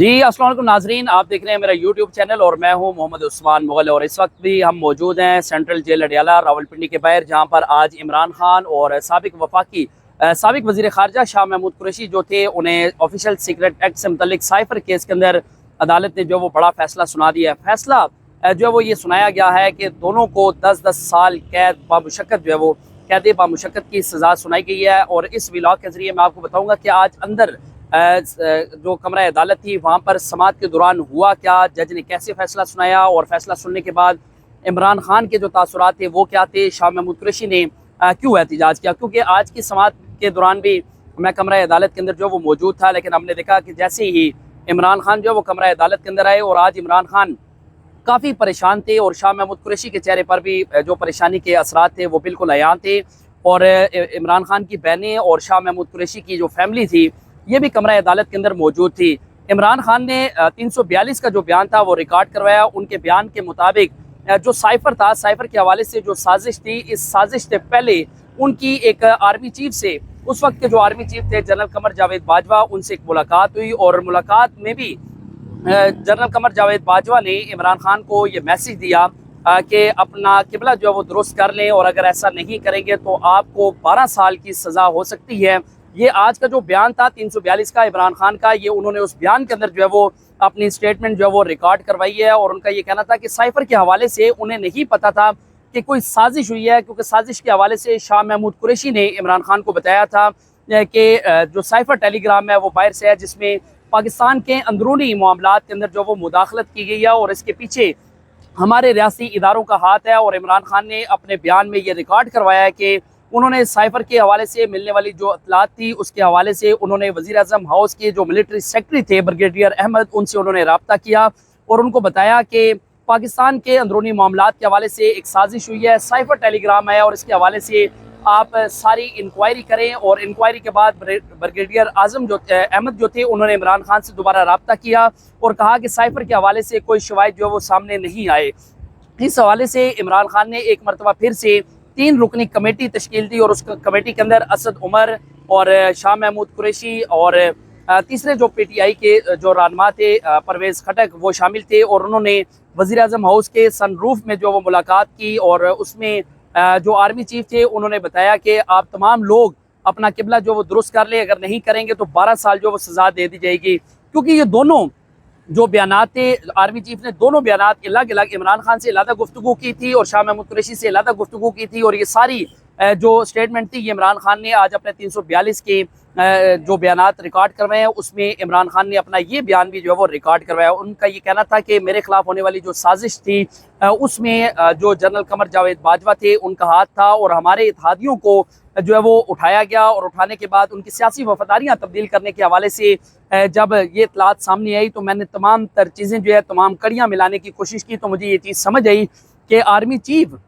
जी अस्सलाम वालेकुम नाजरीन, आप देख रहे हैं मेरा यूट्यूब चैनल और मैं हूं मोहम्मद उस्मान मुगल। और इस वक्त भी हम मौजूद हैं सेंट्रल जेल अडियाला रावलपिंडी के बाहर, जहां पर आज इमरान खान और साबिक वज़ीर ख़ारजा शाह महमूद कुरैशी जो थे, उन्हें ऑफिशियल सीक्रेट एक्ट से मुतल्लिक साइफर केस के अंदर अदालत ने जो वो बड़ा फैसला सुना दिया है। फैसला जो है वो ये सुनाया गया है कि दोनों को 10-10 साल कैद बामुशक्कत जो है वो कैद बामुशक्कत की सज़ा सुनाई गई है। और इस व्लॉग के ज़रिए मैं आपको बताऊँगा कि आज अंदर जो कमरा अदालत थी वहाँ पर समाअत के दौरान हुआ क्या, जज ने कैसे फैसला सुनाया और फैसला सुनने के बाद इमरान खान के जो तासुरात थे वो क्या थे, शाह महमूद कुरैशी ने क्यों एहतजाज किया। क्योंकि आज की समाअत के दौरान भी मैं कमरा अदालत के अंदर जो वो मौजूद था, लेकिन हमने देखा कि जैसे ही इमरान खान जो वो कमरा अदालत के अंदर आए और आज इमरान खान काफ़ी परेशान थे और शाह महमूद कुरैशी के चेहरे पर भी जो परेशानी के असरात थे वो बिल्कुल अयान थे। और इमरान खान की बहनें और शाह महमूद कुरैशी की जो फैमिली थी ये भी कमरा अदालत के अंदर मौजूद थी। इमरान खान ने 342 का जो बयान था वो रिकॉर्ड करवाया। उनके बयान के मुताबिक जो साइफर था, साइफर के हवाले से जो साजिश थी, इस साजिश से पहले उनकी एक आर्मी चीफ से, उस वक्त के जो आर्मी चीफ थे जनरल कमर जावेद बाजवा, उनसे एक मुलाकात हुई। और मुलाकात में भी जनरल कमर जावेद बाजवा ने इमरान खान को ये मैसेज दिया कि अपना किबला जो है वो दुरुस्त कर लें और अगर ऐसा नहीं करेंगे तो आपको 12 साल की सज़ा हो सकती है। ये आज का जो बयान था 342 का इमरान खान का, ये उन्होंने उस बयान के अंदर जो है वो अपनी स्टेटमेंट जो है वो रिकॉर्ड करवाई है। और उनका ये कहना था कि साइफर के हवाले से उन्हें नहीं पता था कि कोई साजिश हुई है, क्योंकि साजिश के हवाले से शाह महमूद कुरैशी ने इमरान खान को बताया था कि जो साइफर टेलीग्राम है वो बाहर से है, जिसमें पाकिस्तान के अंदरूनी मामलात के अंदर जो वो मुदाखलत की गई है और इसके पीछे हमारे रियासी इदारों का हाथ है। और इमरान खान ने अपने बयान में ये रिकॉर्ड करवाया है कि उन्होंने साइफर के हवाले से मिलने वाली जो इत्तलात थी उसके हवाले से उन्होंने वज़ीर आज़म हाउस के जो मिलिट्री सेक्रेटरी थे ब्रिगेडियर अहमद, उनसे उन्होंने रब्ता किया और उनको बताया कि पाकिस्तान के अंदरूनी मामलात के हवाले से एक साजिश हुई है, साइफर टेलीग्राम है और इसके हवाले से आप सारी इंक्वायरी करें। और इंक्वायरी के बाद ब्रिगेडियर आज़म जो अहमद जो थे, उन्होंने इमरान खान से दोबारा रब्ता किया और कहा कि साइफर के हवाले से कोई शवाहिद जो है वो सामने नहीं आए। इस हवाले से इमरान खान ने एक मरतबा फिर से 3 रुकनी कमेटी तश्कील दी और उस कमेटी के अंदर असद उमर और शाह महमूद कुरैशी और तीसरे जो PTI के जो रहनुमा थे परवेज़ खटक, वो शामिल थे। और उन्होंने वज़ीर आज़म हाउस के सनरूफ में जो वो मुलाकात की और उसमें जो आर्मी चीफ थे उन्होंने बताया कि आप तमाम लोग अपना किबला जो वो दुरुस्त कर लें, अगर नहीं करेंगे तो 12 साल जो वो सज़ा दे दी जाएगी। क्योंकि ये दोनों जो बयानात थे, आर्मी चीफ ने दोनों बयानात अलग अलग इमरान खान से अलग गुफ्तगू की थी और शाह महमूद कुरैशी से अलग गुफ्तगू की थी। और ये सारी जो स्टेटमेंट थी ये इमरान खान ने आज अपने 342 के जो बयानात रिकॉर्ड करवाए हैं उसमें इमरान खान ने अपना ये बयान भी जो है वो रिकॉर्ड करवाया। उनका ये कहना था कि मेरे खिलाफ होने वाली जो साजिश थी उसमें जो जनरल कमर जावेद बाजवा थे उनका हाथ था और हमारे इत्तेहादियों को जो है वो उठाया गया। और उठाने के बाद उनकी सियासी वफादारियाँ तब्दील करने के हवाले से जब ये इत्तलात सामने आई तो मैंने तमाम तर चीज़ें जो है तमाम कड़ियाँ मिलाने की कोशिश की, तो मुझे ये चीज़ समझ आई कि army chief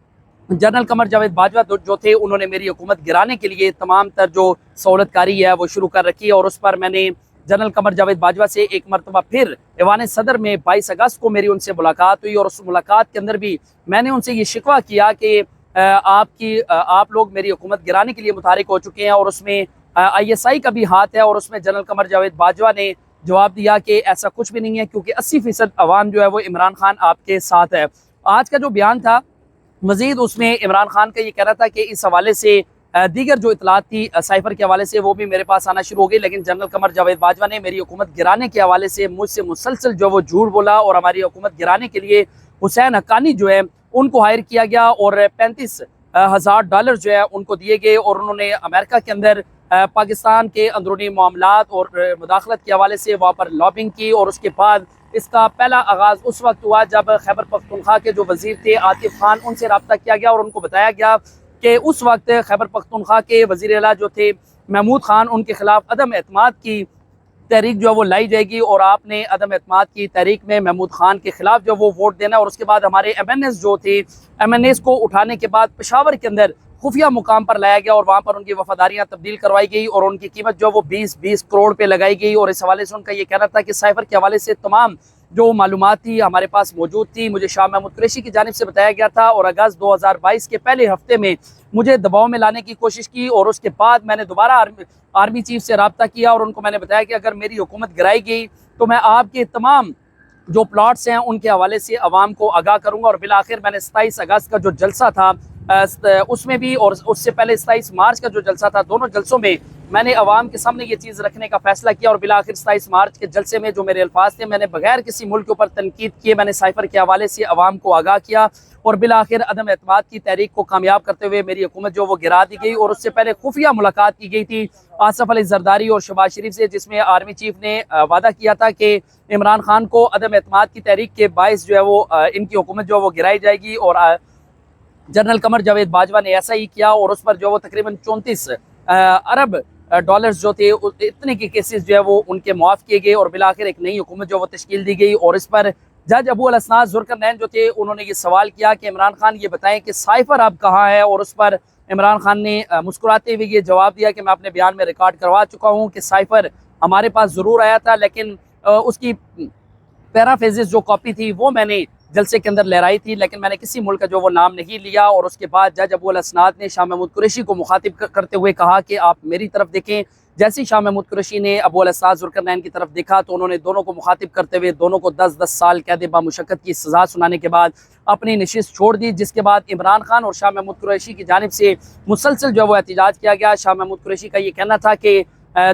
general Qamar Javed Bajwa जो थे उन्होंने मेरी हुकूमत गिराने के लिए तमाम तर जो सहूलतकारी है वो शुरू कर रखी है। और उस पर मैंने जनरल कमर जावेद बाजवा से एक मरतबा फिर ऐवान सदर में 22 अगस्त को मेरी उनसे मुलाकात हुई और उस मुलाकात के अंदर भी मैंने उनसे ये शिकवा किया कि आप लोग मेरी हुकूमत गिराने के लिए मुतहरिक हो चुके हैं और उसमें ISI का भी हाथ है। और उसमें जनरल कमर जावेद बाजवा ने जवाब दिया कि ऐसा कुछ भी नहीं है, क्योंकि 80% अवाम जो है वो इमरान खान आपके साथ है। आज का जो बयान था मज़ीद उसमें इमरान खान का ये कहना था कि इस हवाले से दीगर जो इत्तलात थी साइफर के हवाले से वो भी मेरे पास आना शुरू हो गई, लेकिन जनरल कमर जावेद बाजवा ने मेरी हुकूमत गिराने के हवाले से मुझसे मुसलसल जो वो झूठ बोला और हमारी हुकूमत गिराने के लिए हुसैन हक्कानी जो है उनको हायर किया गया और $35,000 जो है उनको दिए गए। और उन्होंने अमेरिका के अंदर पाकिस्तान के अंदरूनी मामलात और मुदाखलत के हवाले से वहाँ पर लॉबिंग की। और उसके बाद इसका पहला आगाज़ उस वक्त हुआ जब खैबर पख्तूनख्वा के जो वज़ीर थे आतिफ खान, उनसे रब्ता किया गया और उनको बताया गया कि उस वक्त खैबर पख्तूनख्वा के वज़ीर आला जो थे महमूद खान, उनके खिलाफ अदम एतमाद की तहरीक जो है वो लाई जाएगी और आपने अदम एतमाद की तहरीक में महमूद खान के खिलाफ जो वो वोट देना। और उसके बाद हमारे MNS जो थे, MNS को उठाने के बाद पेशावर के अंदर खुफिया मुकाम पर लाया गया और वहाँ पर उनकी वफादारियाँ तब्दील करवाई गई और उनकी कीमत जो वो 20-20 करोड़ पे लगाई गई। और इस हवाले से उनका ये कहना था कि साइफर के हवाले से तमाम जो मालूमात थी हमारे पास मौजूद थी, मुझे शाह महमूद कुरैशी की जानिब से बताया गया था। और अगस्त 2022 के पहले हफ्ते में मुझे दबाव में लाने की कोशिश की और उसके बाद मैंने दोबारा आर्मी चीफ से रब्ता किया और उनको मैंने बताया कि अगर मेरी हुकूमत गिराई गई تو میں آپ کے تمام جو پلاٹس ہیں ان کے حوالے سے عوام کو آگاہ کروں گا. اور بالآخر میں نے 27 اگست کا جو جلسہ تھا اس میں بھی، اور اس سے پہلے 27 مارچ کا جو جلسہ تھا، دونوں جلسوں میں میں نے عوام کے سامنے یہ چیز رکھنے کا فیصلہ کیا. اور بالآخر 27 مارچ کے جلسے میں جو میرے الفاظ تھے، میں نے بغیر کسی ملک کے اوپر تنقید کیے میں نے سائفر کے حوالے سے عوام کو آگاہ کیا. اور بالآخر عدم اعتماد کی تحریک کو کامیاب کرتے ہوئے میری حکومت جو وہ گرا دی گئی. اور اس سے پہلے خفیہ ملاقات کی گئی تھی آصف علی زرداری اور شہباز شریف سے، جس میں آرمی چیف نے وعدہ کیا تھا کہ عمران خان کو عدم اعتماد کی تحریک کے باعث جو ہے وہ ان کی حکومت جو ہے وہ گرائی جائے گی. اور جنرل قمر جاوید باجوہ نے ایسا ہی کیا، اور اس پر جو وہ تقریباً 34 ارب ڈالرز جو تھے، اتنے کے کیسز جو ہے وہ ان کے معاف کیے گئے. اور بالآخر ایک نئی حکومت جو وہ تشکیل دی گئی. اور اس پر جج ابو الاسناد ذوالقرنین جو تھے، انہوں نے یہ سوال کیا کہ عمران خان یہ بتائیں کہ سائفر اب کہاں ہے. اور اس پر عمران خان نے مسکراتے ہوئے یہ جواب دیا کہ میں اپنے بیان میں ریکارڈ کروا چکا ہوں کہ سائفر ہمارے پاس ضرور آیا تھا، لیکن اس کی پیرافیزز جو کاپی تھی وہ میں نے جلسے کے اندر لہرائی تھی، لیکن میں نے کسی ملک کا جو وہ نام نہیں لیا. اور اس کے بعد جج ابو الاسناد نے شاہ محمود قریشی کو مخاطب کرتے ہوئے کہا کہ آپ میری طرف دیکھیں. جیسے شاہ محمود قریشی نے ابو الاسناد ذوالقرنین کی طرف دیکھا تو انہوں نے دونوں کو مخاطب کرتے ہوئے دونوں کو 10 سال قید بامشقت کی سزا سنانے کے بعد اپنی نشست چھوڑ دی. جس کے بعد عمران خان اور شاہ محمود قریشی کی جانب سے مسلسل جو ہے وہ احتجاج کیا گیا. شاہ محمود قریشی کا یہ کہنا تھا کہ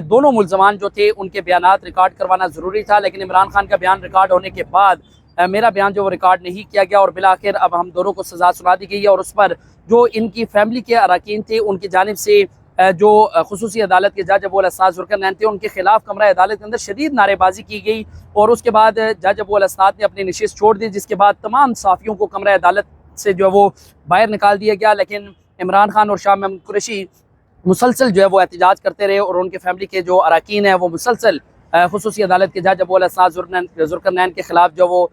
دونوں ملزمان جو تھے ان کے بیانات ریکارڈ کروانا ضروری تھا، لیکن عمران خان کا بیان ریکارڈ ہونے کے بعد میرا بیان جو وہ ریکارڈ نہیں کیا گیا. اور بالآخر اب ہم دونوں کو سزا سنا دی گئی ہے. اور اس پر جو ان کی فیملی کے اراکین تھے ان کی جانب سے جو خصوصی عدالت کے جج ابو الاسناد ذوالقرنین تھے ان کے خلاف کمرہ عدالت کے اندر شدید نعرے بازی کی گئی. اور اس کے بعد جج ابو الاسناد نے اپنی نشست چھوڑ دی، جس کے بعد تمام صحافیوں کو کمرہ عدالت سے جو ہے وہ باہر نکال دیا گیا. لیکن عمران خان اور شاہ محمود قریشی مسلسل جو ہے وہ احتجاج کرتے رہے، اور ان کے فیملی کے جو اراکین ہیں وہ مسلسل خصوصی عدالت کے جج ابو الاسناد ذوالقرنین کے خلاف جو وہ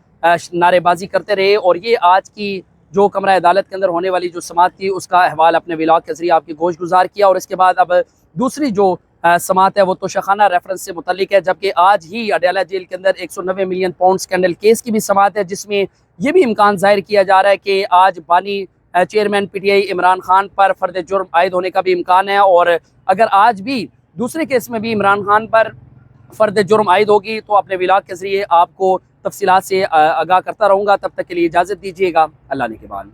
نعرے بازی کرتے رہے. اور یہ آج کی جو کمرہ عدالت کے اندر ہونے والی جو سماعت تھی اس کا احوال اپنے ولاگ کے ذریعے آپ کی گوش گزار کیا. اور اس کے بعد اب دوسری جو سماعت ہے وہ توشخانہ ریفرنس سے متعلق ہے، جبکہ آج ہی اڈیالہ جیل کے اندر 190 ملین پاؤنڈ اسکینڈل کیس کی بھی سماعت ہے، جس میں یہ بھی امکان ظاہر کیا جا رہا ہے کہ آج بانی chairman P T I Imran Khan پر فرد جرم عائد ہونے کا بھی امکان ہے. اور اگر آج بھی دوسرے کیس میں بھی عمران خان پر فرد جرم عائد ہوگی تو اپنے ولاگ کے ذریعے آپ کو تفصیلات سے آگاہ کرتا رہوں گا. تب تک کے لیے اجازت دیجیے گا. اللہ نے کے بعد.